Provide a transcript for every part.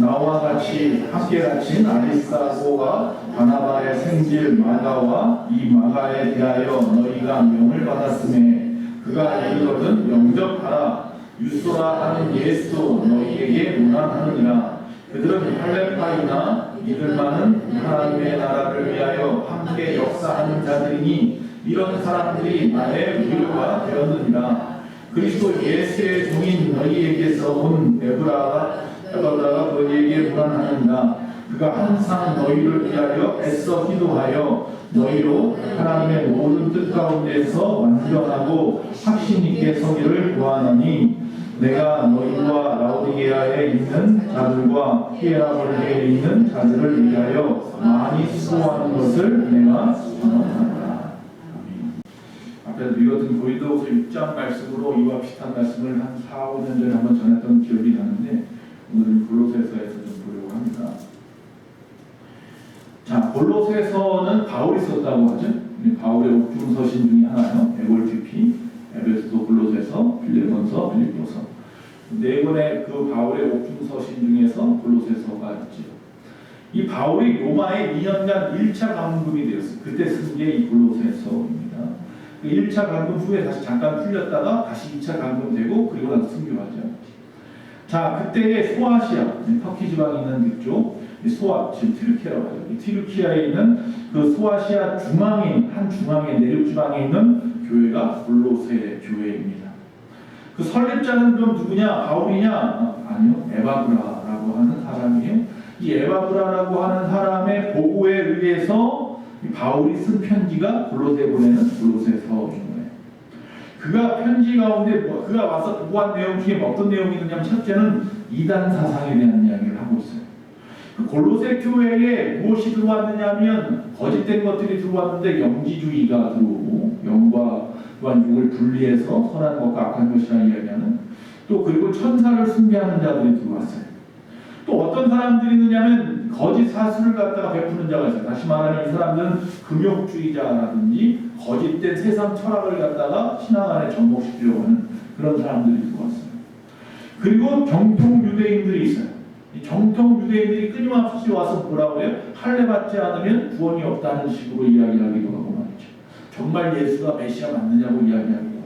나와 같이 함께 갇힌 아리스타고와 바나바의 생질 마가와 이 마가에 대하여 너희가 명을 받았음에 그가 이르거든 영접하라. 유소라 하는 예수 너희에게 문안하느니라. 그들은 할레파이나 이들만은 하나님의 나라를 위하여 함께 역사하는 자들이니 이런 사람들이 나의 위로가 되었느니라. 그리스도 예수의 종인 너희에게서 온 에브라가 너희에게 문안하느니라. 그가 항상 너희를 위하여 애써 기도하여 너희로 하나님의 모든 뜻 가운데서 완전하고 확신 있게 서기를 구하노니 내가 너희와 라오디게아에 있는 자들과 히에라볼리에 있는 자들을 위하여 많이 수고하는 것을 내가 선언한다. 앞에서 읽었던 고린도후서 6장 말씀으로 이와 비슷한 말씀을 한 4, 5년 전에 한번 전했던 기억이 나는데 오늘은 골로새서에서 좀 보려고 합니다. 자, 골로새서는 바울이 썼다고 하죠. 바울의 옥중서신 중에 하나요. 에골피피, 에베소서, 골로새서, 빌레몬서, 빌립보서. 네 권의 그 바울의 옥중서신 중에서 골로새서가 있죠. 이 바울이 로마에 2년간 1차 감금이 되었어요. 그때 쓴 게 이 골로새서입니다. 그 1차 감금 후에 다시 잠깐 풀렸다가 다시 2차 감금되고 그리고 나서 순교하죠. 자, 그때의 소아시아, 터키 지방에 있는 그쪽 지금 튀르키아라고 하죠. 이 튀르키아에 있는 그 소아시아 중앙에 한 중앙에 내륙 지방에 있는 교회가 골로새 교회입니다. 그 설립자는 그럼 누구냐? 바울이냐? 아니요, 에바브라라고 하는 사람이에요. 이 에바브라라고 하는 사람의 보고에 의해서 바울이 쓴 편지가 골로새 보내는 골로새서인 거예요. 그가 편지 가운데 그가 와서 보고한 내용 중에 어떤 내용이 있느냐면 첫째는 이단 사상에 대한 이야기를 하고 있어요. 그 골로새 교회에 무엇이 들어왔느냐면 거짓된 것들이 들어왔는데 영지주의가 들어오고 영과 또한 육을 분리해서 선한 것과 악한 것이라 이야기하는 또 그리고 천사를 숭배하는 자들이 들어왔어요. 또 어떤 사람들이 있느냐면 거짓 사수를 갖다가 베푸는 자가 있어요. 다시 말하면 이 사람들은 금욕주의자라든지 거짓된 세상 철학을 갖다가 신앙 안에 접목시키려고 하는 그런 사람들이 들어왔어요. 그리고 정통 유대인들이 있어요. 이 정통 유대인들이 끊임없이 와서 뭐라고 해요? 할례 받지 않으면 구원이 없다는 식으로 이야기하기도 하고 말이죠. 정말 예수가 메시아 맞느냐고 이야기하기도 하고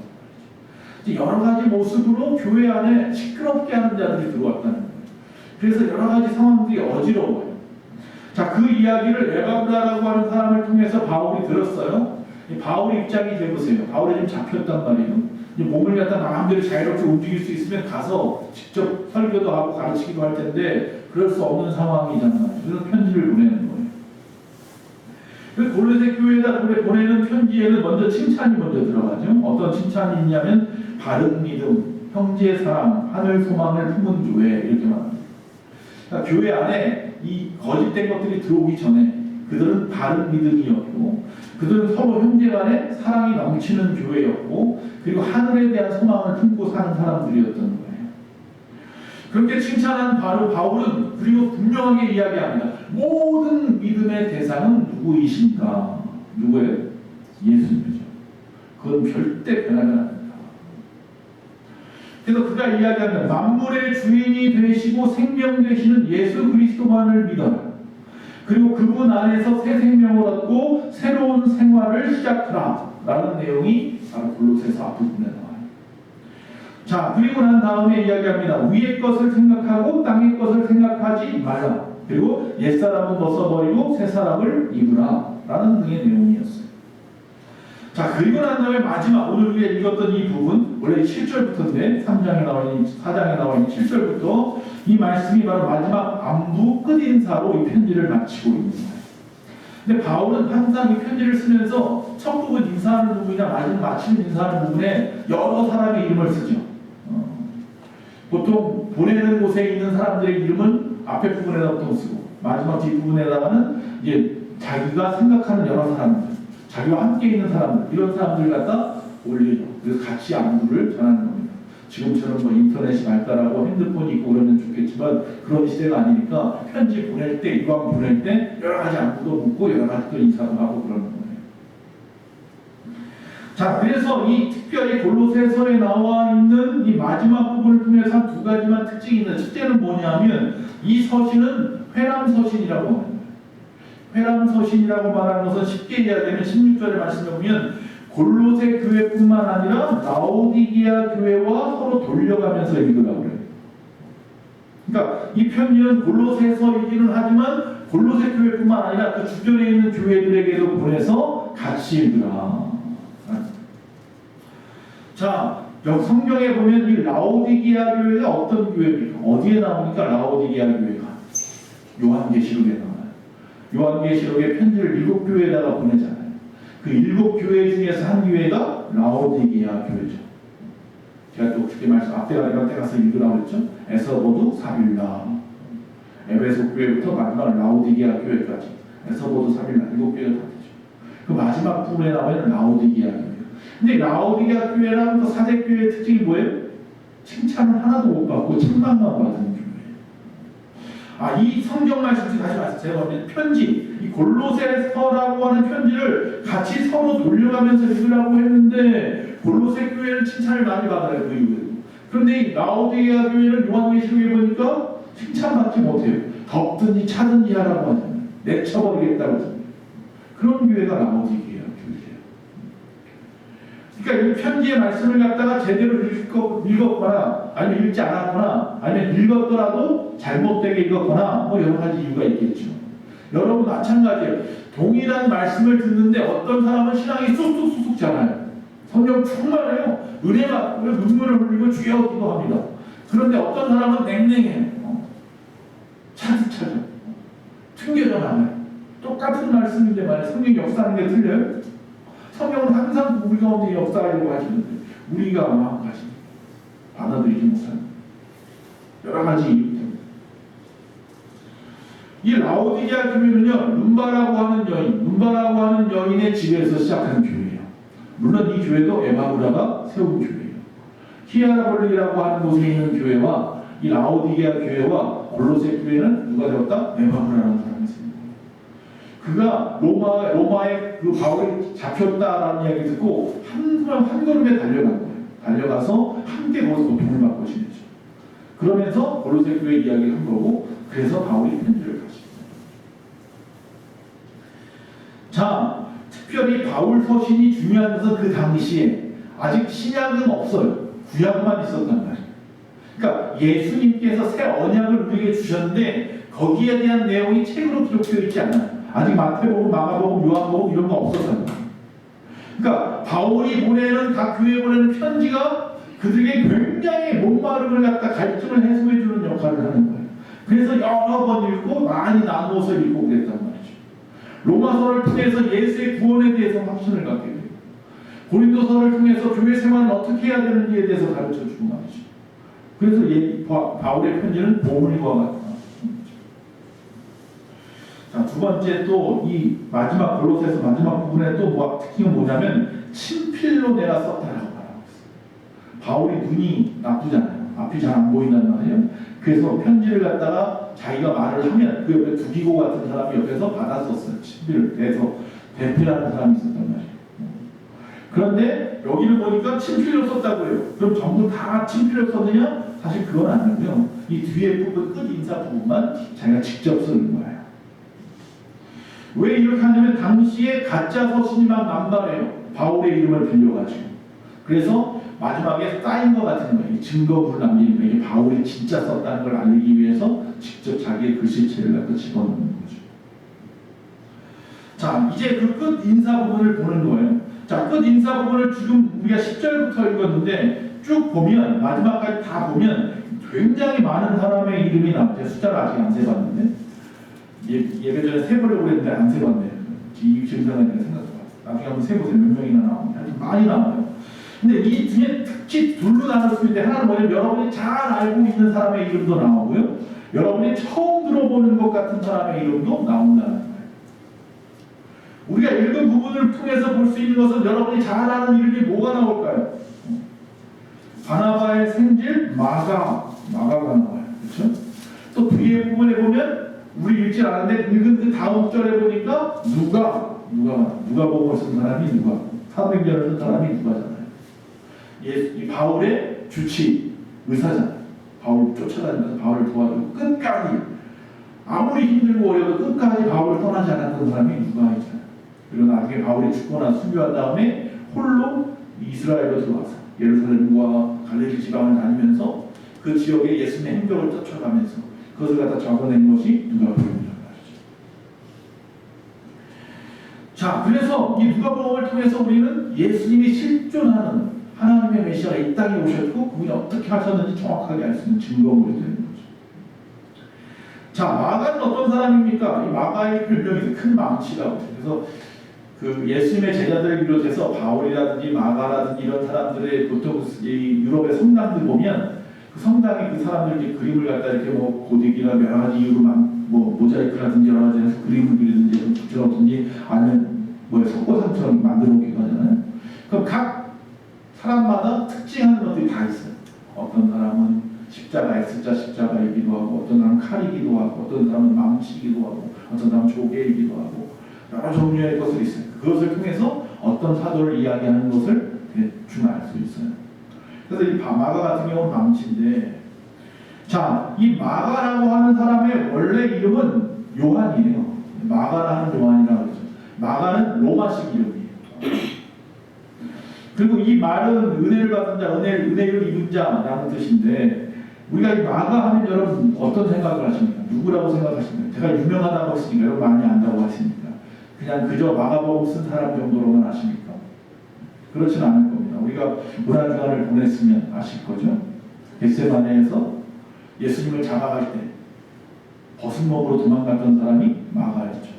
말이죠. 여러 가지 모습으로 교회 안에 시끄럽게 하는 자들이 들어왔다는 거예요. 그래서 여러 가지 상황들이 어지러워요. 자, 그 이야기를 에바브라라고 하는 사람을 통해서 바울이 들었어요. 바울의 입장이 돼보세요. 바울이 지금 잡혔단 말이에요. 몸을 갖다 마음대로 자유롭게 움직일 수 있으면 가서 직접 설교도 하고 가르치기도 할 텐데 그럴 수 없는 상황이잖아요. 그래서 편지를 보내는 거예요. 그 골로새 교회에다 보내는 편지에는 먼저 칭찬이 먼저 들어가죠. 어떤 칭찬이 있냐면 바른 믿음, 형제의 사랑, 하늘 소망을 품은 교회 이렇게 말합니다. 그러니까 교회 안에 이 거짓된 것들이 들어오기 전에 그들은 바른 믿음이었고 그들은 서로 형제간에 사랑이 넘치는 교회였고 그리고 하늘에 대한 소망을 품고 사는 사람들이었던 거예요. 그렇게 칭찬한 바울은 그리고 분명하게 이야기합니다. 모든 믿음의 대상은 누구이신가? 누구예요? 예수님이죠. 그건 절대 변하지 않는다. 그래서 그가 이야기하는 만물의 주인이 되시고 생명 되시는 예수 그리스도만을 믿어라. 그리고 그분 안에서 새 생명을 얻고 새로운 생활을 시작하라 라는 내용이 바로 골로새서 앞부분에 나와요. 자, 그리고 난 다음에 이야기합니다. 위의 것을 생각하고 땅의 것을 생각하지 말라. 그리고 옛사람은 벗어버리고 새사람을 입으라 라는 등의 내용이었어요. 자, 그리고 난 다음에 마지막 오늘 우리가 읽었던 이 부분 원래 7절부터인데 3장에 나와 있는 4장에 나와 있는 7절부터 이 말씀이 바로 마지막 안부 끝인사로 이 편지를 마치고 있는 거예요. 근데 바울은 항상 이 편지를 쓰면서 첫 부분 인사하는 부분이나 마지막 마치는 인사하는 부분에 여러 사람의 이름을 쓰죠. 보통 보내는 곳에 있는 사람들의 이름은 앞에 부분에다 보통 쓰고 마지막 뒷부분에다가는 이제 자기가 생각하는 여러 사람들 자기와 함께 있는 사람들 이런 사람들 갖다 올리죠. 그래서 같이 안부를 전하는 겁니다. 지금처럼 뭐 인터넷이 발달하고 핸드폰이 있고 그러면 좋겠지만 그런 시대가 아니니까 편지 보낼 때 이왕 보낼 때 여러 가지 안부도 묻고 여러 가지 또 인사도 하고 그러는 거예요. 자, 그래서 이 특별히 골로새서에 나와 있는 이 마지막 부분을 통해서 한 두 가지만 특징이 있는 첫째는 뭐냐면 이 서신은 회람서신이라고 하는 거예요. 회람서신이라고 말하는 것은 쉽게 이야기하면 16절의 말씀에 보면 골로새 교회뿐만 아니라 라오디게아 교회와 서로 돌려가면서 읽으라고 그래요. 그러니까 이 편지는 골로새서이기는 하지만 골로새 교회뿐만 아니라 그 주변에 있는 교회들에게도 보내서 같이 읽으라. 자, 성경에 보면 이 라오디게아 교회가 어떤 교회입니까? 어디에 나오니까 라오디게아 교회가 요한계시록에 나와요. 요한계시록의 편지를 7교회에다가 보내잖아요. 그 7교회 중에서 한 교회가 라오디게아 교회죠. 제가 또 그렇게 말씀 앞에 가서 읽으라고 했죠. 에서보두 사빌라, 에베소 교회부터 마지막 라오디게아 교회까지 에서보두 사빌라 7교회가 다 되죠. 그 마지막 부분에 나오는 라오디게아 교회. 근데 라오디게아 교회라는 그 사대교회의 특징이 뭐예요? 칭찬을 하나도 못 받고 책망만 받은 교회예요. 이 성경 말씀 다시 말씀 제가 보면 편지, 이 골로새서라고 하는 편지를 같이 서로 돌려가면서 읽으라고 했는데 골로새 교회는 칭찬을 많이 받아요. 그 이후에. 그런데 이 라오디게아 교회는 요한계시록에 보니까 칭찬받지 못해요. 덥든지 차든지 하라고 하잖아요. 내쳐버리겠다고 하잖아요. 그런 교회가 라오디게아 교회예요. 그러니까 이 편지의 말씀을 갖다가 제대로 읽었거나 아니면 읽지 않았거나 아니면 읽었더라도 잘못되게 읽었거나 뭐 여러 가지 이유가 있겠죠. 여러분 마찬가지예요. 동일한 말씀을 듣는데 어떤 사람은 신앙이 쑥쑥 자라요. 성령 충만해요. 은혜 받고 눈물을 흘리고 주여 기도합니다. 그런데 어떤 사람은 냉랭해요. 차디차죠. 튕겨져 나가요. 똑같은 말씀인데 말이야. 성령 역사하는 게 틀려요? 성령은 항상 우리 가운데 역사하려고 하시는데 우리가 마음가짐 받아들이지 못하는 여러 가지 이유 때문에 이 라오디게아 교회는요 룸바라고 하는 여인의 집에서 시작한 교회예요. 물론 이 교회도 에바브라가 세운 교회예요. 히아라볼리라고 하는 곳에 있는 교회와 이 라오디게아 교회와 골로새 교회는 누가 되었다? 에바브라라는 사람이 세운 거예요. 그가 로마에 그 바울이 잡혔다라는 이야기 듣고 한 걸음에 달려간 거예요. 달려가서 함께 거기서 고통을 받고 지내죠. 그러면서 골로새 교회 이야기를 한 거고 그래서 바울이 편지를 가십니다. 자, 특별히 바울 서신이 중요한 것은 그 당시에 아직 신약은 없어요. 구약만 있었단 말이에요. 그러니까 예수님께서 새 언약을 우리에게 주셨는데 거기에 대한 내용이 책으로 기록되어 있지 않아요. 아직 마태복음, 마가복음, 요한복음 이런 거 없었단 말이에요. 그러니까 바울이 보내는 각 교회에 보내는 편지가 그들에게 굉장히 목마름을 갖다 갈증을 해소해 주는 역할을 하는 거예요. 그래서 여러 번 읽고 많이 나누어서 읽고 그랬단 말이죠. 로마서를 통해서 예수의 구원에 대해서 확신을 갖게 돼요. 고린도서를 통해서 교회 생활을 어떻게 해야 되는지에 대해서 가르쳐 주고 말이죠. 그래서 바울의 편지는 보물과 같다. 자, 두 번째 또 이 마지막 골로새서 마지막 부분에 또 특징은 뭐냐면 친필로 내가 썼다라고 말하고 있어요. 바울이 눈이 나쁘잖아요. 앞이 잘 안 보인단 말이에요. 그래서 편지를 갖다가 자기가 말을 하면 그 옆에 두기고 같은 사람이 옆에서 받았었어요. 친필을 내서 대필하는 사람이 있었단 말이에요. 그런데 여기를 보니까 친필로 썼다고 해요. 그럼 전부 다 친필로 썼느냐? 사실 그건 아니고요. 이 뒤에 부분 끝 인사 부분만 자기가 직접 쓰는 거예요. 왜 이렇게 하냐면 당시에 가짜 서신이 막 남발해요. 바울의 이름을 빌려가지고. 그래서 마지막에 사인 것 같은 거예요. 증거물을 남기는 거예요. 이게 바울이 진짜 썼다는 걸 알리기 위해서 직접 자기의 글씨체를 갖다 집어넣는 거죠. 자, 이제 그 끝 인사 부분을 보는 거예요. 자, 끝 인사 부분을 지금 우리가 10절부터 읽었는데 쭉 보면 마지막까지 다 보면 굉장히 많은 사람의 이름이 나오죠. 숫자를 아직 안 세봤는데 예배 전에 세보려고 했는데 안 세봤네요. 이 증상이라 생각해봤어요. 나중에 한번 세보세요. 몇 명이나 나오는지 아주 많이 나와요. 근데 이 중에 특히 둘로 나눌 수 있는데 하나는 뭐냐면 여러분이 잘 알고 있는 사람의 이름도 나오고요. 여러분이 처음 들어보는 것 같은 사람의 이름도 나온다는 거예요. 우리가 읽은 부분을 통해서 볼 수 있는 것은 여러분이 잘 아는 이름이 뭐가 나올까요? 바나바의 생질 마가가 나와요. 그렇죠? 또 뒤에 부분에 보면 우리 읽지 않았는데 읽은 그 다음 절에 보니까 누가 보고 쓴 사람이 누가 사도행전을 쓴 사람이 누가잖아요. 이 바울의 주치 의사잖아요. 바울 쫓아다니면서 바울을 도와주고 끝까지 아무리 힘들고 어려도 끝까지 바울을 떠나지 않았던 사람이 누가이잖아요. 그리고 나중에 바울이 죽거나 순교한 다음에 홀로 이스라엘로 들어와서 예루살렘과 갈릴리 지방을 다니면서 그 지역의 예수님의 행적을 쫓아가면서 그것을 갖다 적어낸 것이 누가복음이라는 말이죠. 자, 그래서 이 누가복음을 통해서 우리는 예수님이 실존하는 하나님의 메시아가 이 땅에 오셨고 그분이 어떻게 하셨는지 정확하게 알 수 있는 증거물이 되는 거죠. 자, 마가는 어떤 사람입니까? 이 마가의 별명이 큰 망치라고. 그래서 그 예수님의 제자들을 비롯해서 바울이라든지 마가라든지 이런 사람들의 보통 이 유럽의 성당들 보면 그 성당에 그 사람들이 그림을 갖다 이렇게 뭐 고딕이나 여러 가지 이유로 뭐 모자이크라든지 여러 가지 해서 그림을 그리든지 붙여놓든지 아니면 뭐 석고상처럼 만들어 놓기도 하잖아요. 그럼 각 사람마다 특징하는 것들이 다 있어요. 어떤 사람은 십자가 X자 십자가이기도 하고 어떤 사람은 칼이기도 하고 어떤 사람은 망치이기도 하고 어떤 사람은 조개이기도 하고 여러 종류의 것들이 있어요. 그것을 통해서 어떤 사도를 이야기하는 것을 대충 알 수 있어요. 그래서 이 마가 같은 경우는 망치인데, 자, 이 마가라고 하는 사람의 원래 이름은 요한이에요. 마가라는 요한이라고 하죠. 마가는 로마식 이름이에요. 그리고 이 말은 은혜를 받은 자, 은혜를 입은 자라는 뜻인데, 우리가 이 마가 하면 여러분 어떤 생각을 하십니까? 누구라고 생각하십니까? 제가 유명하다고 했으니까 여러분 많이 안다고 하십니까? 그냥 그저 마가복음 쓴 사람 정도로만 아십니까? 그렇지는 않을 겁니다. 우리가 문화주간을 보냈으면 아실 거죠. 겟세마네에서 예수님을 잡아갈 때 버슴목으로 도망갔던 사람이 마가였죠.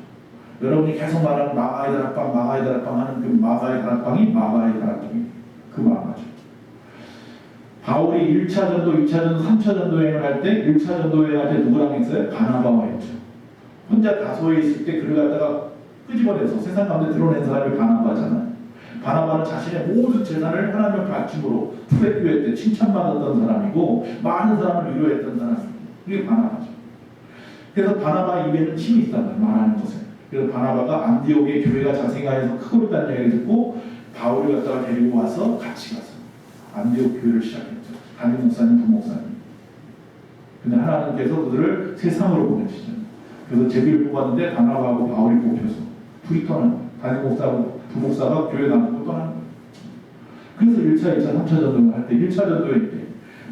여러분이 계속 말하는 마가의 다락방, 마가의 다락방 하는 그 마가의 다락방이 마가의 다락방이 그 마가죠. 바울이 1차 전도, 2차 전도, 3차 전도 여행을 할 때 1차 전도 여행할 때 누구랑 했어요? 바나바와 했죠. 혼자 다소에 있을 때 그를 갖다가 끄집어내서 세상 가운데 드러낸 사람이 바나바잖아요. 바나바는 자신의 모든 재산을 하나님 앞에 바침으로 초대교회 때 칭찬받았던 사람이고 많은 사람을 위로했던 사람이고 그게 바나바죠. 그래서 바나바 입에는 침이 있단 말이에요. 말하는 것에. 그래서 바나바가 안디옥의 교회가 자생하여서 크고 있다는 얘기를 듣고 바울을 갖다가 데리고 와서 같이 가서 안디옥 교회를 시작했죠. 담임 목사님, 부목사님. 근데 하나님께서 그들을 세상으로 보내시죠. 그래서 제비를 뽑았는데 바나바하고 바울이 뽑혀서 둘이 떠난 거예요. 담임 목사하고 부목사가 교회 나누고 떠난 거예요. 그래서 1차, 2차, 3차 전도를 할 때 1차 전도에 때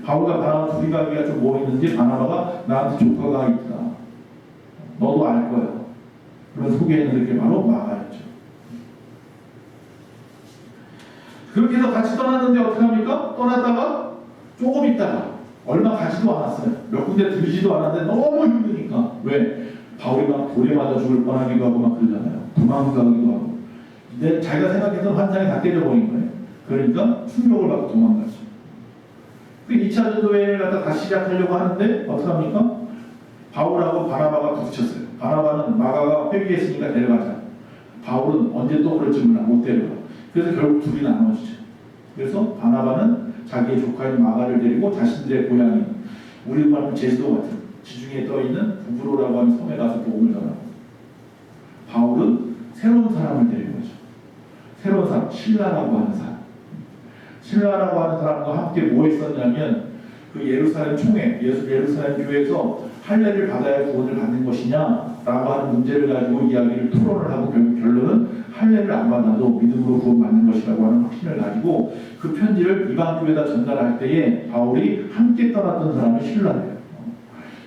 바울과 바나바 둘이 가기가 좀 뭐 있는지 바나바가 나한테 조카가 있다. 너도 알 거야. 그런 소개했는데 그게 바로 마가였죠. 그렇게 해서 같이 떠났는데 어떻게 합니까? 떠났다가 조금 있다가 얼마 가지도 않았어요. 몇 군데 들지도 않았는데 너무 힘드니까. 왜? 바울이 막 돌에 맞아 죽을 뻔하기도 하고 막 그러잖아요. 도망가기도 하고. 근데 자기가 생각했던 환상이 다 깨져버린 거예요. 그러니까 충격을 받고 도망갔죠. 그 2차 전도회를 갖다 다시 시작하려고 하는데 어떻게 합니까? 바울하고 바나바가 부딪혔어요. 바나바는 마가가 회개했으니까 데려가자. 바울은 언제 또 그럴지 몰라. 못 데려가. 그래서 결국 둘이 나눠지죠. 그래서 바나바는 자기의 조카인 마가를 데리고 자신들의 고향인 우리 말하면 제주도 같은 지중해에 떠있는 부브로라고 하는 섬에 가서 복음을 전하고 바울은 새로운 사람을 데리고 오죠. 새로운 사람, 신라라고 하는 사람. 신라라고 하는 사람과 함께 뭐 했었냐면 그 예루살렘 총회, 예루살렘 교회에서 할례를 받아야 구원을 받는 것이냐라고 하는 문제를 가지고 이야기를 토론을 하고 결국 결론은 할례를 안 받아도 믿음으로 구원받는 것이라고 하는 확신을 가지고 그 편지를 이방 교회에다 전달할 때에 바울이 함께 떠났던 사람이 신라예요.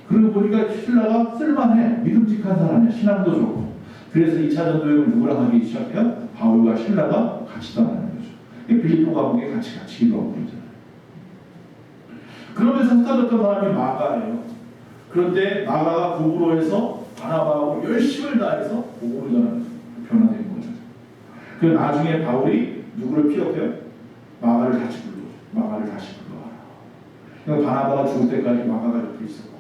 그러고 보니까 신라가 쓸만해, 믿음직한 사람이야, 신앙도 좋고. 그래서 2차 전도여행을 누구랑 하기 시작해요? 바울과 신라가 같이 떠나는 거죠. 빌립보 감옥에 같이 기도하고 그러잖아요. 그러면서 흩어졌던 사람이 마가예요. 그런데 마가가 부부로에서 바나바하고 열심을 다해서 복음을 전하는 변화된 거죠. 그 나중에 바울이 누구를 피업해요? 마가를 다시 불러와라. 그러니까 바나바가 죽을 때까지 마가가 옆에 있었고,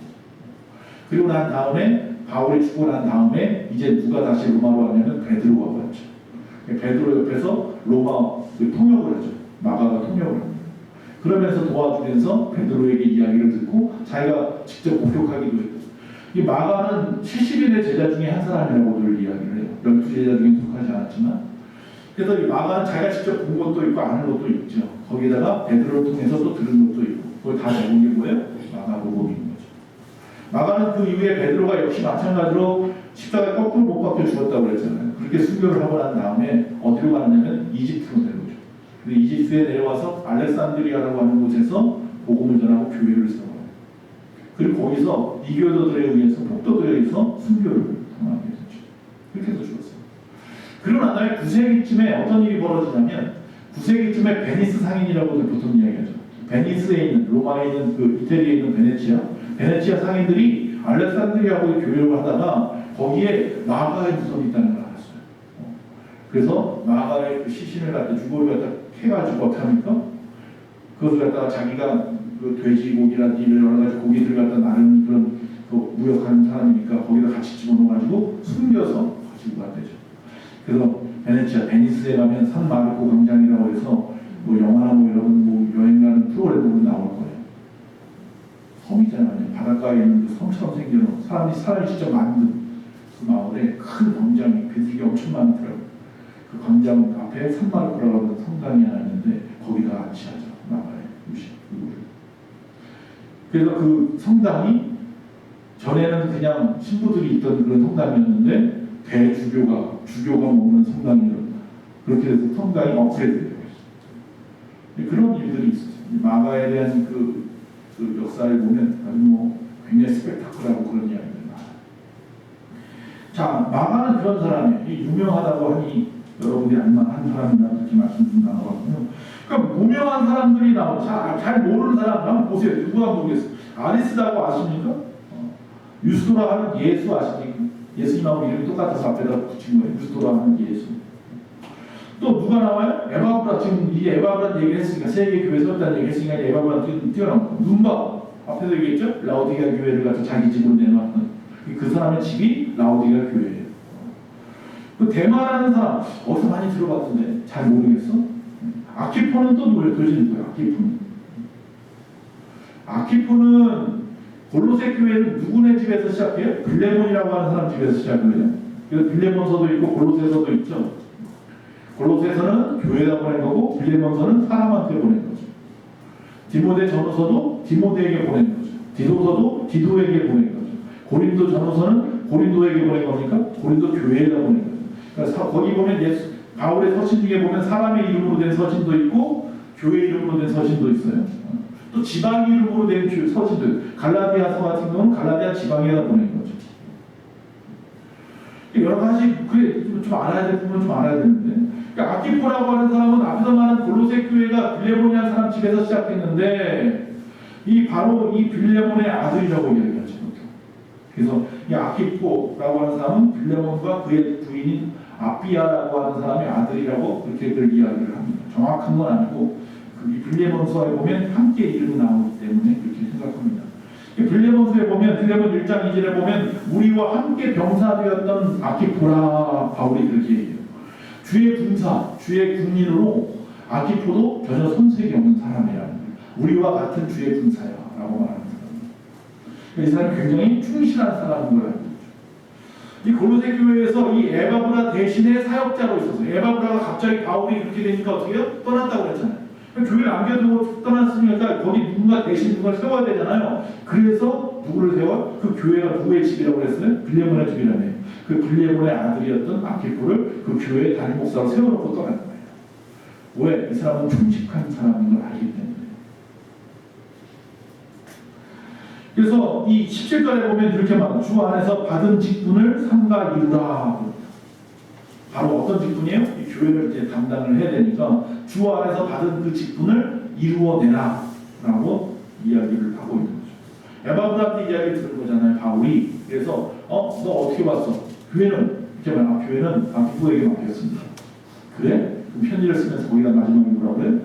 그리고 난 다음에 바울이 죽고 난 다음에 이제 누가 다시 로마로 왔냐면 베드로가 왔죠. 베드로 옆에서 로마 통역을 하죠. 마가가 통역을 합니다. 그러면서 도와주면서 베드로에게 이야기를 듣고 자기가 직접 목격하기도 했고, 이 마가는 70인의 제자 중에 한 사람이라고 늘 이야기를 해요. 12 제자 중에 속하지 않았지만 그래서 이 마가는 자기가 직접 본 것도 있고 아는 것도 있죠. 거기다가 베드로를 통해서 또 들은 것도 있고 그걸 다 적은 게 뭐예요? 마가복음인 거죠. 마가는 그 이후에 베드로가 역시 마찬가지로 십자가에 거꾸로 못 박혀 죽었다고 그랬잖아요. 그렇게 순교를 하고 난 다음에 어디로 가느냐면 이집트로 내려오죠. 근데 이집트에 내려와서 알렉산드리아라고 하는 곳에서 복음을 전하고 교회를 세워요. 그리고 거기서 이교도들에 의해서 폭도들에 의해서 순교를 당하게 되죠. 그렇게 해서 죽었어요. 그러고 난 다음에 9세기쯤에 어떤 일이 벌어지냐면 9세기쯤에 베니스 상인이라고도 보통 이야기하죠. 베니스에 있는 로마에 있는 그 이태리에 있는 베네치아 상인들이 알렉산드리아하고 교류를 하다가 거기에 마가의 무덤이 있다는 걸 알았어요. 그래서 마가의 그 시신을 갖다 주고를 갖다 해가지고 어떻게 합니까? 그것을 갖다가 자기가 그 돼지고기라든지 이런 여러 가지 고기들 갖다 나르는 그런 그 무역하는 사람이니까 거기다 같이 집어넣어가지고 숨겨서 가지고 갔대죠. 그래서 베니스에 가면 산 마르코 광장이라고 해서 뭐 영화나 뭐 여러분 뭐 여행 가는 프로그램으로 나올 거예요. 섬이잖아요. 바닷가에 있는 그 섬처럼 생겨놓은 사람이 직접 만든 그 마을에 큰 광장이 그들이 엄청 많더라고요. 그 광장 앞에 산마르코라고 하는 성당이 하나 있는데 거기다 안치하죠. 나가요. 그래서 그 성당이 전에는 그냥 신부들이 있던 그런 성당이었는데 주교가 먹는 성당이었다. 그렇게 해서 성당이 업그레이드 되고 있어요. 그런 일들이 있어요. 마가에 대한 그 역사를 보면 아주 뭐 굉장히 스펙타클하고 그런 이야기들이 많아요. 자, 마가는 그런 사람이에요. 유명하다고 하니 여러분들이 알만한 사람이라 그렇게 말씀 좀 나눠봤고요. 그러니까 무명한 사람들이 나오고 잘 모르는 사람 한번 보세요. 누구가 모르겠어요. 아리스다고 아십니까? 유스도라 하는 예수 아십니까? 예수님하고 이름이 똑같아서 앞에다 붙인 거예요. 유스도라 하는 예수. 또 누가 나와요? 에바브라. 지금 이 에바브라 얘기를 했으니까 세계 교회 설단 얘기 했으니까 에바브라 뛰어나온 거예요. 눈봐. 앞에서 얘기했죠? 라오디가 교회를 갖다 자기 집으로 내놨던 그 사람의 집이 라오디가 교회예요. 그 대마라는 사람 어디서 많이 들어봤던데 잘 모르겠어? 아키포는 또 도대체 누구야? 아키포는 골로새 교회는 누구네 집에서 시작해요? 빌레몬이라고 하는 사람 집에서 시작해요. 그래서 빌레몬서도 있고 골로새서도 있죠. 골로새서는 교회에다 보낸 거고 빌레몬서는 사람한테 보낸 거죠. 디모데 전후서도 디모데에게 보낸 거죠. 디도서도 디도에게 보낸 거죠. 고린도 전후서는 고린도에게 보낸 겁니까? 고린도 교회에다 보낸 거죠. 그러니까 거기 보면 바울의 서신 중에 보면 사람의 이름으로 된 서신도 있고 교회 이름으로 된 서신도 있어요. 또 지방 이름으로 된 서신도 있어요. 갈라디아서 같은 경우는 갈라디아 지방에다 보낸 거죠. 여러 가지 좀 알아야 될 부분 좀 알아야 되는데, 그러니까 아키포라고 하는 사람은 앞에서 말한 골로새 교회가 빌레몬이라는 사람 집에서 시작했는데 바로 이 빌레몬의 아들이라고 이야기하죠. 그래서 이 아키포라고 하는 사람은 빌레몬과 그의 부인인 아비아라고 하는 사람의 아들이라고 그렇게들 이야기를 합니다. 정확한 건 아니고 이 빌레몬서에 보면 함께 이름이 나오기 때문에 그렇게 생각합니다. 빌레몬서에 보면 빌레몬 1장 2절에 보면 우리와 함께 병사되었던 아키포라 바울이 그렇게 얘기해요. 주의 군사, 주의 군인으로 아키포도 전혀 손색이 없는 사람이라 우리와 같은 주의 군사야라고 말하는 사람입니다. 이 사람이 굉장히 충실한 사람인 걸 알고 있죠. 이 골로새 교회에서 이 에바브라 대신에 사역자로 있었어요. 에바브라가 갑자기 바울이 그렇게 되니까 어떻게 해요? 떠났다고 그랬잖아요. 교회를 남겨두고 떠났으니까 거기 누군가 대신 누군가 세워야 되잖아요. 그래서 누구를 세워? 그 교회가 누구의 집이라고 그랬어요? 빌레몬의 집이라네요. 그 빌레몬의 아들이었던 아키포를 그 교회의 담임 목사로 세워놓고 떠난 거예요. 왜? 이 사람은 충직한 사람인 걸 알기 때문에. 그래서 이 17절에 보면 이렇게 말합니다. 주 안에서 받은 직분을 삼가 이루라. 바로 어떤 직분이에요? 이 교회를 이제 담당을 해야 되니까 주 안에서 받은 그 직분을 이루어내라 라고 이야기를 하고 있는 거죠. 에바브라한테 이야기를 들은 거잖아요, 바울이. 그래서 너 어떻게 봤어? 교회는 이렇게 말하면 교회는 아키포에게 맡겼습니다. 그래? 그럼 편지를 쓰면서 거기다 마지막에 뭐라고 그래?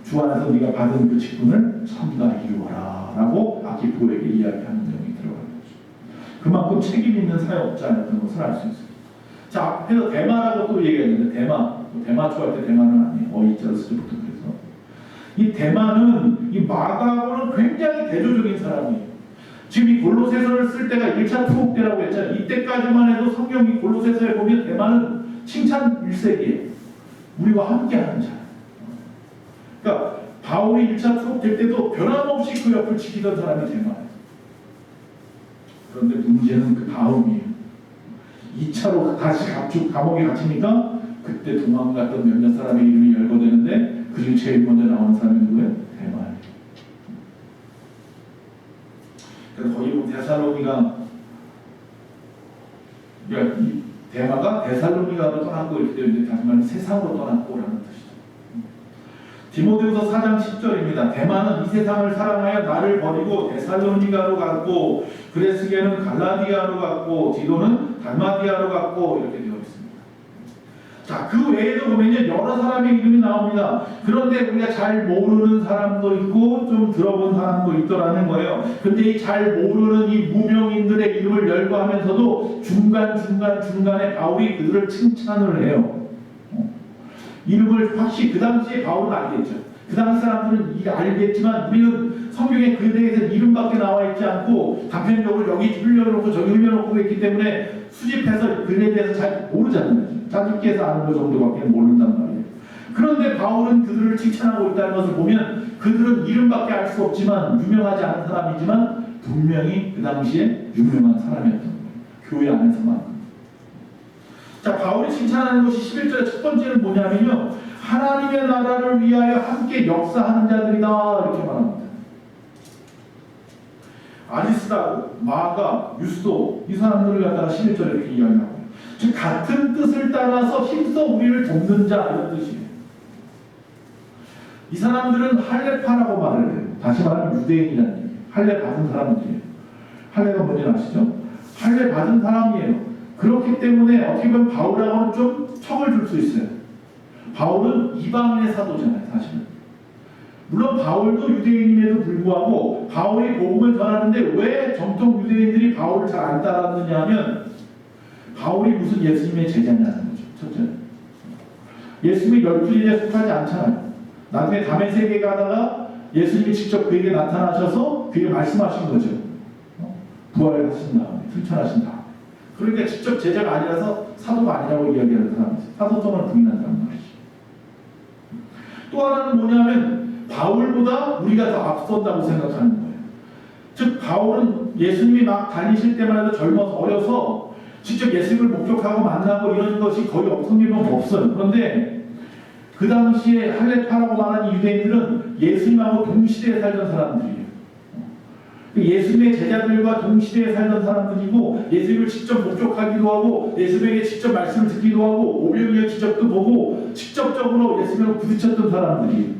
주 안에서 네가 받은 그 직분을 삼가 이루어라 라고 아키포에게 이야기하는 내용이 들어가는 거죠. 그만큼 책임 있는 사역자였던 것을 알 수 있어요. 자, 그래서 대마라고 또 얘기했는데 대마초 할 때 대마는 아니에요. 어이자로 쓰죠 보통. 그래서 이 대마는 이 마가하고는 굉장히 대조적인 사람이에요. 지금 이 골로새서를 쓸 때가 1차 투옥 때라고 했잖아요. 이때까지만 해도 성경이 골로새서에 보면 대마는 칭찬 일색이에요. 우리와 함께하는 자. 그러니까 바울이 1차 투옥될 때도 변함없이 그 옆을 지키던 사람이 대만이에요. 그런데 문제는 그 다음이에요. 2차로 다시 감옥에 갇히니까 그때 도망갔던 몇몇 사람의 이름이 열거되는데 그 중에 제일 먼저 나오는 사람이 누구예요? 대만이에요. 그래서 거기 보면 데살로니가, 그러니까 이 대마가 데살로니가로 떠났고 이렇게 되는데 다시 말하면 세상으로 떠났고라는 뜻이죠. 디모데후서 4장 10절입니다. 대마는 이 세상을 사랑하여 나를 버리고 데살로니가로 갔고 그레스게는 갈라디아로 갔고 디도는 달마디아로 갔고 이렇게 되어 있습니다. 자, 그 외에도 보면요 여러 사람의 이름이 나옵니다. 그런데 우리가 잘 모르는 사람도 있고 좀 들어본 사람도 있더라는 거예요. 근데 이 잘 모르는 이 무명인들의 이름을 열거하면서도 중간에 바울이 그들을 칭찬을 해요. 이름을 확실히 그 당시에 바울은 알겠죠. 그 당시 사람들은 알겠지만 우리는 성경에 그에 대해서 이름밖에 나와 있지 않고 단편적으로 여기 흘려놓고 저기 흘려놓고 있기 때문에 수집해서 그에 대해서 잘 모르잖아요. 짜집기해서 아는 것 정도밖에 모른단 말이에요. 그런데 바울은 그들을 칭찬하고 있다는 것을 보면 그들은 이름밖에 알 수 없지만 유명하지 않은 사람이지만 분명히 그 당시에 유명한 사람이었던 거예요. 교회 안에서만. 자, 바울이 칭찬하는 것이 11절의 첫 번째는 뭐냐면요, 하나님의 나라를 위하여 함께 역사하는 자들이다 이렇게 말합니다. 아리스다고, 마가, 유스도 이 사람들을 갖다가 11절에 이렇게 이야기하고, 즉 같은 뜻을 따라서 힘써 우리를 돕는 자 이런 뜻이에요. 이 사람들은 할례파라고 말을 해요. 다시 말하면 유대인이라는 얘기예요. 할례 받은 사람들이에요. 할례가 뭔지 아시죠? 할례 받은 사람이에요. 그렇기 때문에 어떻게 보면 바울하고는 좀 척을 줄 수 있어요. 바울은 이방인의 사도잖아요, 사실은. 물론 바울도 유대인임에도 불구하고 바울이 복음을 전하는데 왜 정통 유대인들이 바울을 잘 안 따랐느냐 하면 바울이 무슨 예수님의 제자냐는 거죠. 첫째, 예수님이 12인에 속하지 않잖아요. 나중에 다메섹에 가다가 예수님이 직접 그에게 나타나셔서 그에게 말씀하신 거죠. 부활하신 다음에, 승천하신 다음에. 그러니까 직접 제자가 아니라서 사도가 아니라고 이야기하는 사람이 있어요. 사도성을 부인한다는 말이죠. 또 하나는 뭐냐면 바울보다 우리가 더 앞선다고 생각하는 거예요. 즉 바울은 예수님이 막 다니실 때만 해도 젊어서 어려서 직접 예수님을 목격하고 만나고 이런 것이 거의 없는 없어요. 그런데 그 당시에 할례파라고 말하는 유대인들은 예수님하고 동시대에 살던 사람들이에요. 예수님의 제자들과 동시대에 살던 사람들이고 예수님을 직접 목격하기도 하고 예수님에게 직접 말씀을 듣기도 하고 오병이어 기적도 보고 직접적으로 예수님을 부딪혔던 사람들이에요.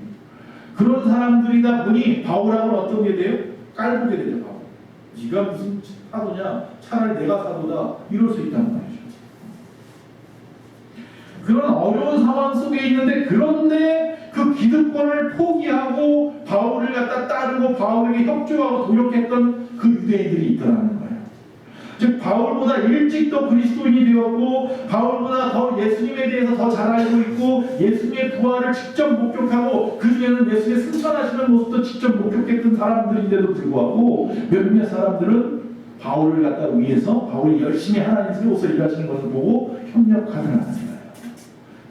그런 사람들이다 보니 바울하고는 어떤 게 돼요? 깔보게 되죠. 바울. 네가 무슨 사도냐? 차라리 내가 사도다. 이럴 수 있다는 말이죠. 그런 어려운 상황 속에 있는데 그런데 그 기득권을 포기하고 바울을 갖다 따르고 바울에게 협조하고 도력했던 그 유대인들이 있더라는 거예요. 즉 바울보다 일찍 더 그리스도인이 되었고 바울보다 더 예수님에 대해서 더 잘 알고 있고 예수님의 부활을 직접 목격하고 그 중에는 예수님의 승천하시는 모습도 직접 목격했던 사람들인데도 불구하고 몇몇 사람들은 바울을 갖다 위해서 바울이 열심히 하나님 세워서 일하시는 것을 보고 협력하더라는 거예요.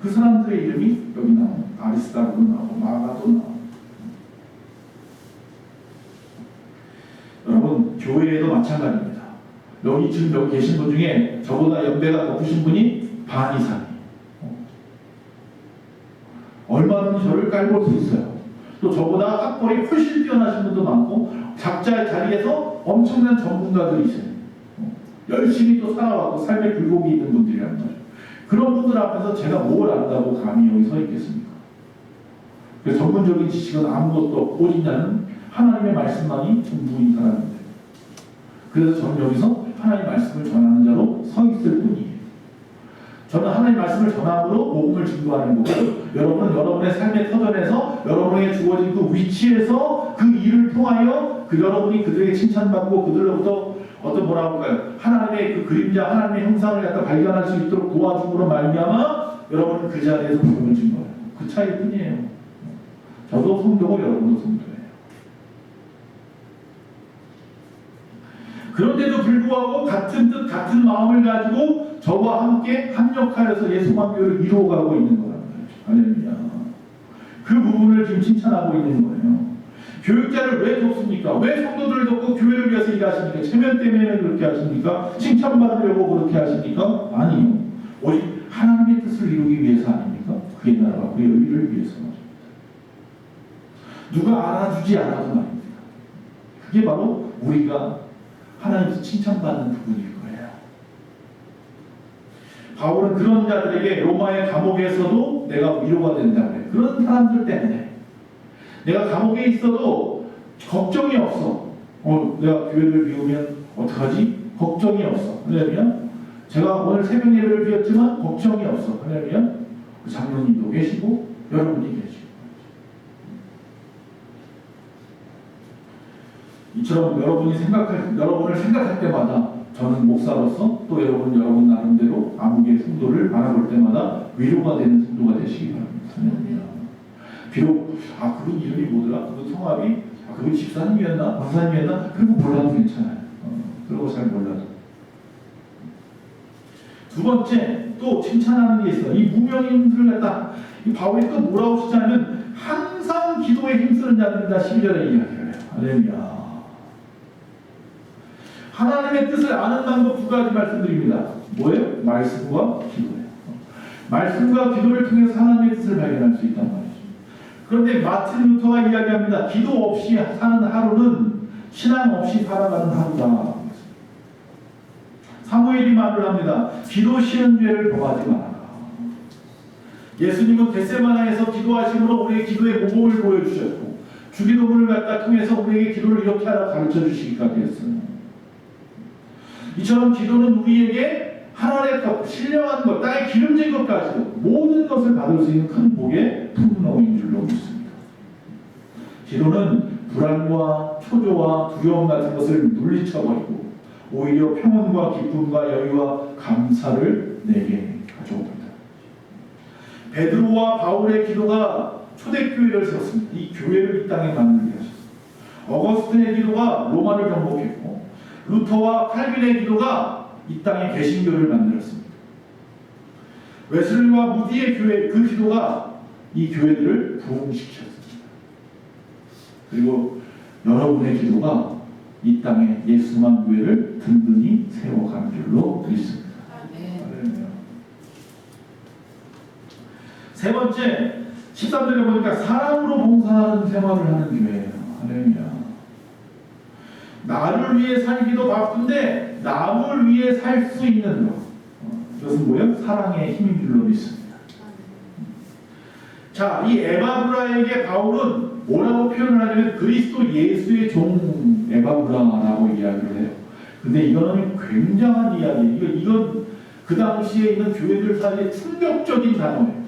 그 사람들의 이름이 여기 나오고 아리스다고도 나오고 마가도 나오고. 여러분 교회에도 마찬가지입니다. 지금 여기 계신 분 중에 저보다 연배가 높으신 분이 반 이상이에요. 얼마든지 저를 깔볼 수 있어요. 또 저보다 학벌이 훨씬 뛰어나신 분도 많고 각자의 자리에서 엄청난 전문가들이 있어요. 열심히 또 살아왔고 삶의 굴곡이 있는 분들이란 말이에요. 그런 분들 앞에서 제가 뭘 안다고 감히 여기 서 있겠습니까? 그래서 전문적인 지식은 아무것도 없고 오직 나는 하나님의 말씀만이 전부인 사람인데 그래서 저는 여기서 하나님의 말씀을 전하는 자로 서 있을 뿐이에요. 저는 하나님의 말씀을 전함으로 복음을 증거하는 거고 여러분은 여러분의 삶의 터전에서 여러분에게 주어진 그 위치에서 그 일을 통하여 여러분이 그들에게 칭찬받고 그들로부터 어떤 뭐라고 할까요? 하나님의 그 그림자, 하나님의 형상을 갖다 발견할 수 있도록 도와줌으로 말미암아 여러분은 그 자리에서 복음을 증거해요. 그 차이 뿐이에요. 저도 성도고 여러분도 성도예요. 그런데도 불구하고 같은 뜻, 같은 마음을 가지고 저와 함께 합력하여서 예수만 교회를 이루어가고 있는 거란 말이죠. 할렐루야. 그 부분을 지금 칭찬하고 있는 거예요. 교육자를 왜 돕습니까? 왜 성도들을 돕고 교회를 위해서 일하십니까? 체면 때문에 그렇게 하십니까? 칭찬받으려고 그렇게 하십니까? 아니요. 오직 하나님의 뜻을 이루기 위해서 아닙니까? 그의 나라와 그의 의를 위해서 말입니다. 누가 알아주지 않아도 말입니다. 그게 바로 우리가 하나님께서 칭찬받는 부분일 거예요. 바울은 그런 자들에게 로마의 감옥에서도 내가 위로가 된다고 해요. 그런 사람들 때문에 내가 감옥에 있어도 걱정이 없어. 내가 교회를 비우면 어떡하지? 걱정이 없어. 왜냐면 제가 오늘 새벽 예배를 비웠지만 걱정이 없어. 왜냐면 장로님도 계시고 여러분이 계시고. 이처럼 여러분을 생각할 때마다 저는 목사로서 또 여러분 나름대로 아무개 성도를 바라볼 때마다 위로가 되는 성도가 되시기 바랍니다. 비록 그분 이름이 뭐더라? 그분 성함이 그분 집사님이었나? 박사님이었나? 그런 거 몰라도 괜찮아요. 그런 거 잘 몰라도. 두 번째 또 칭찬하는 게 있어요. 이 무명인들을 갖다 이 바울이 또 뭐라고 칭찬하면 항상 기도에 힘쓰는 자들이다. 12절에 이야기를 해요. 할렐루야. 하나님의 뜻을 아는 방법 두 가지 말씀드립니다. 뭐예요? 말씀과 기도예요. 말씀과 기도를 통해서 하나님의 뜻을 발견할 수 있단 말이죠. 그런데 마틴 루터가 이야기합니다. 기도 없이 사는 하루는 신앙 없이 살아가는 하루다. 사무엘이 말을 합니다. 기도 쉬는 죄를 범하지 말아라. 예수님은 겟세마나에서 기도하심으로 우리의 기도의 모범을 보여주셨고 주기도문을 갖다 통해서 우리에게 기도를 이렇게 하라 가르쳐 주시기까지 했어요. 이처럼 기도는 우리에게 하나님의 것, 신령한 것, 땅에 기름진 것까지도 모든 것을 받을 수 있는 큰 복의 풍성인 줄로 믿습니다. 기도는 불안과 초조와 두려움 같은 것을 물리쳐버리고 오히려 평온과 기쁨과 여유와 감사를 내게 가져옵니다. 베드로와 바울의 기도가 초대교회를 세웠습니다. 이 교회를 이 땅에 만들게 하셨습니다. 어거스틴의 기도가 로마를 정복했고 루터와 칼빈의 기도가 이 땅에 개신교를 만들었습니다. 웨슬리와 무디의 교회 그 기도가 이 교회들을 부흥시켰습니다. 그리고 여러분의 기도가 이 땅에 예수만 교회를 든든히 세워가는 줄로 믿습니다. 세 번째 13절에 보니까 사랑으로 봉사하는 생활을 하는 교회예요. 할렐루야. 나를 위해 살기도 바쁜데 남을 위해 살 수 있는 것. 이것은 뭐예요? 사랑의 힘인 줄로 믿습니다. 자, 이 에바브라에게 바울은 뭐라고 표현을 하냐면 그리스도 예수의 종 에바브라라고 이야기를 해요. 근데 이거는 굉장한 이야기예요. 이건 그 당시에 있는 교회들 사이에 충격적인 단어예요.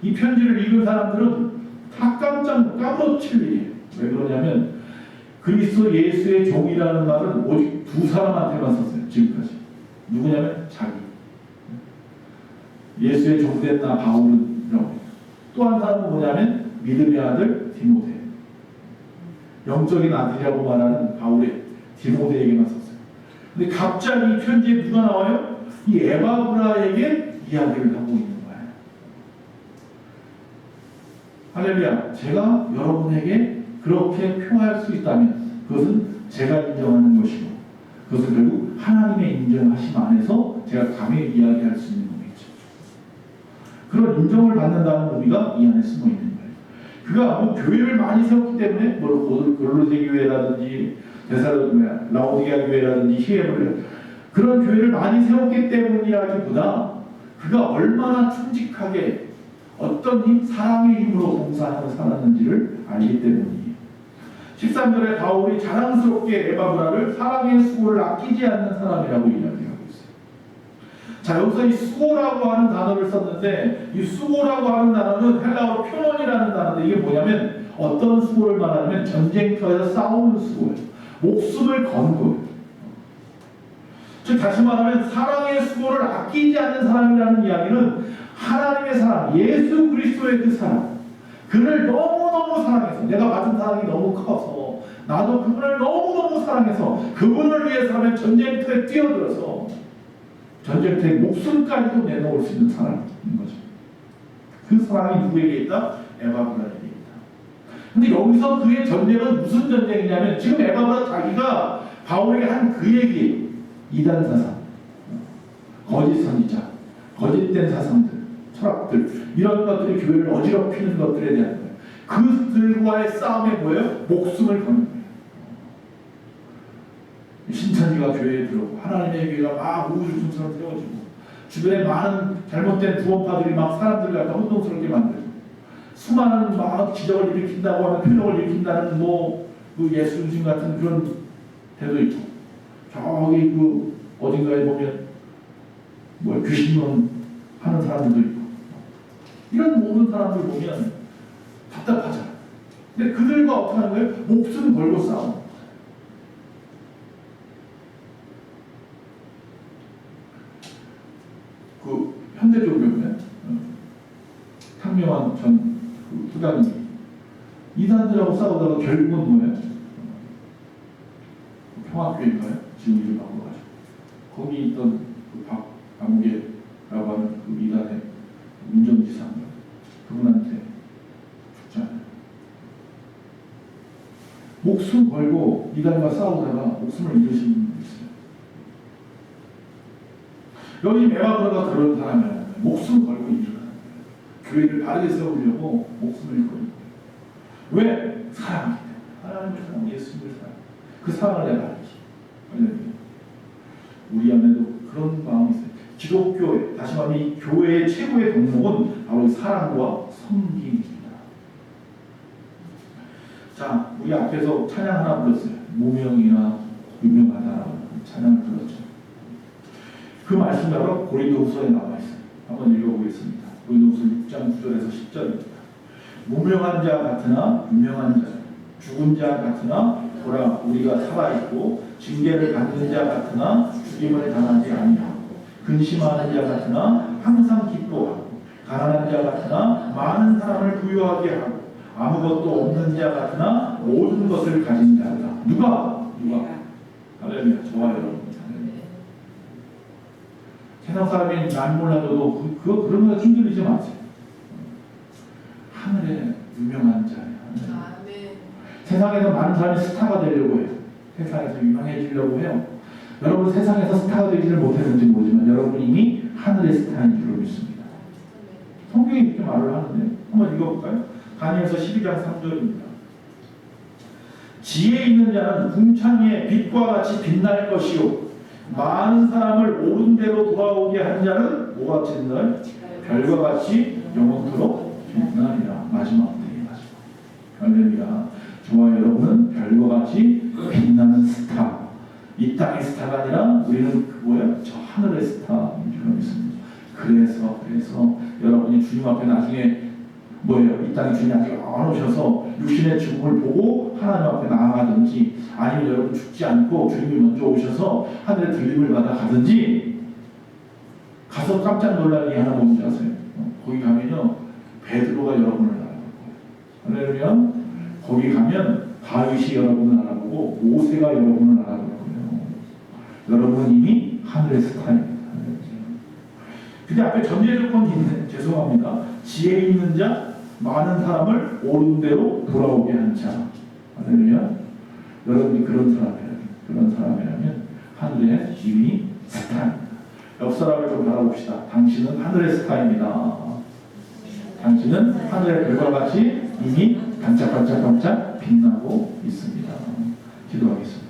이 편지를 읽은 사람들은 다 깜짝 까무러칠 일이에요. 왜 그러냐면 그리스도 예수의 종이라는 말은 오직 두 사람한테만 썼어요. 지금까지. 누구냐면 자기. 예수의 종된 나 바울은 이라고. 또 한 사람은 뭐냐면 믿음의 아들 디모데. 영적인 아들이라고 말하는 바울의 디모데에게만 썼어요. 근데 갑자기 이 편지에 누가 나와요? 이 에바브라에게 이야기를 하고 있는 거예요. 할렐루야. 제가 여러분에게 그렇게 표할 수 있다면 그것은 제가 인정하는 것이고 그것은 결국 하나님의 인정하심 안에서 제가 감히 이야기할 수 있는 것이죠. 그런 인정을 받는다는 의미가 이 안에 숨어 있는 거예요. 그가 뭐 교회를 많이 세웠기 때문에 골로새 교회라든지 라오디게아 교회라든지 히에브를 그런 교회를 많이 세웠기 때문이라기보다 그가 얼마나 충직하게 어떤 사랑의 힘으로 봉사하며 살았는지를 알기 때문이에요. 13절에 바울이 자랑스럽게 에바브라를 사랑의 수고를 아끼지 않는 사람이라고 이야기하고 있어요. 자, 여기서 이 수고라고 하는 단어를 썼는데 이 수고라고 하는 단어는 헬라어로 표현이라는 단어인데 이게 뭐냐면 어떤 수고를 말하냐면 전쟁터에서 싸우는 수고예요. 목숨을 건 거예요. 즉 다시 말하면 사랑의 수고를 아끼지 않는 사람이라는 이야기는 하나님의 사랑, 예수 그리스도의 그 사랑, 그를 너무너무 사랑해서 내가 받은 사랑이 너무 커서 나도 그분을 너무너무 사랑해서 그분을 위해서라면 전쟁터에 뛰어들어서 전쟁터에 목숨까지도 내놓을 수 있는 사람인 거죠. 그 사랑이 누구에게 있다? 에바브라에게 있다. 근데 여기서 그의 전쟁은 무슨 전쟁이냐면 지금 에바브라 자기가 바울에게 한 그 얘기, 이단 사상, 거짓 선지자, 거짓된 사상들, 철학들, 이런 것들이 교회를 어지럽히는 것들에 대한 거예요. 그들과의 싸움에 뭐예요? 목숨을 거는 거예요. 신천지가 교회에 들어오고 하나님의 교회가 막 우후죽순처럼 세워지고 주변에 많은 잘못된 구원파들이 막 사람들을 갖다 혼동스럽게 만들고 수많은 막 기적을 일으킨다고 하면 표적을 일으킨다는 그 예수님 같은 그런 데도 있고 저기 그 어딘가에 보면 귀신론 하는 사람들도 있고 이런 모든 사람들 보면 답답하잖아. 근데 그들과 어떻게 하는 거예요? 목숨 걸고 싸워. 그 현대종교는 탕명환 전 후단이 이단들하고 싸우다가 결국은 뭐예요? 평화교회인가요? 지금 이름 바꿔가지고 거기 있던 그 박광계라고 하는 그 이단의 운전지사 그분한테 죽잖아요. 목숨 걸고 이단과 싸우다가 목숨을 잃으신 분이 있어요. 여기 에바브라가 그런 사람이에요. 목숨 걸고 일을 하는 거예요. 교회를 바르게 세우려고 목숨을 걸는 거예요. 왜? 사랑하기 때문에. 하나님을 사랑, 예수님을 사랑. 그 사랑을 내가 알지. 우리 안에도 그런 마음이 있어요. 기독교회, 다시 말하면 이 교회의 최고의 덕목은 바로 사랑과 섬김입니다. 자, 우리 앞에서 찬양 하나 불렀어요. 무명이나 유명하다라고 찬양을 불렀죠. 그 말씀 바로 고린도후서에 나와 있어요. 한번 읽어보겠습니다. 고린도후서 6장 9절에서 10절입니다. 무명한 자 같으나 유명한 자, 죽은 자 같으나 보라 우리가 살아있고 징계를 받는 자 같으나 죽임을 당하지 아니하고 근심하는 자 같으나 항상 기뻐하고 가난한 자 같으나 많은 사람을 부유하게 하고 아무것도 없는 자 같으나 모든 것을 가진 자다. 누가? 할렐루야. 저와 여러분. 세상 사람이 난 몰라도 그런 거 흔들리지 마세요. 하늘에 유명한 자예요. 세상에서 많은 사람이 스타가 되려고 해요. 세상에서 유명해지려고 해요. 여러분 세상에서 스타가 되지를 못했는지 모르지만 여러분 이미 하늘의 스타인 줄로 믿습니다. 성경이 이렇게 말을 하는데 한번 읽어볼까요? 다니엘서 12장 3절입니다. 지혜 있는 자는 궁창의 빛과 같이 빛날 것이요 많은 사람을 옳은 대로 돌아오게 한 자는 뭐가 같이 된다? 별과 같이 영원토록 빛나리라. 마지막 때의 마지막. 할렐루야. 저와 여러분은 별과 같이 빛나는 스타. 이 땅의 스타가 아니라 우리는 저 하늘의 스타인 줄 믿습니다. 그래서 여러분이 주님 앞에 나중에 이 땅에 주님 앞에 안 오셔서 육신의 죽음을 보고 하나님 앞에 나아가든지 아니면 여러분 죽지 않고 주님이 먼저 오셔서 하늘의 들림을 받아 가든지 가서 깜짝 놀랄 일 하나 뭔지 아세요? 거기 가면요 베드로가 여러분을 알아볼 거예요. 할렐루야. 거기 가면 다윗이 여러분을 알아보고 모세가 여러분을 알아볼 거예요. 여러분은 이미 하늘의 스타입니다. 근데 앞에 전제 조건이 있네. 죄송합니다. 지혜 있는 자, 많은 사람을 옳은 대로 돌아오게 한 자. 할렐루야. 여러분이 그런 사람이라면 하늘의 이미 스타입니다. 옆 사람을 좀 바라봅시다. 당신은 하늘의 스타입니다. 당신은 하늘의 별과 같이 이미 반짝반짝 빛나고 있습니다. 기도하겠습니다.